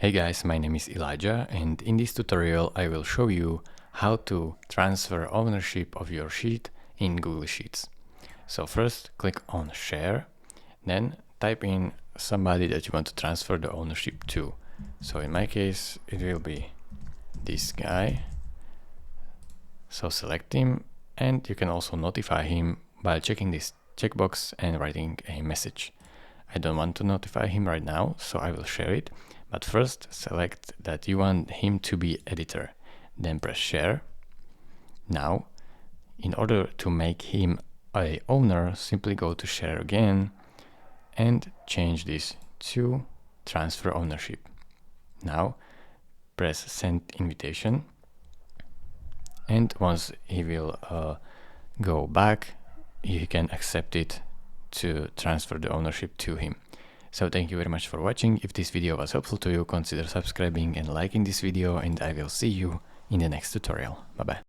Hey guys, my name is Elijah, and in this tutorial I will show you how to transfer ownership of your sheet in Google Sheets. So first click on Share, then type in somebody that you want to transfer the ownership to. So in my case it will be this guy. So select him, and you can also notify him by checking this checkbox and writing a message. I don't want to notify him right now, so I will share it. But first select that you want him to be editor, then press share. Now, in order to make him a owner, simply go to share again and change this to transfer ownership. Now press send invitation, and once he will go back, you can accept it to transfer the ownership to him. So thank you very much for watching. If this video was helpful to you, consider subscribing and liking this video, and I will see you in the next tutorial. Bye bye.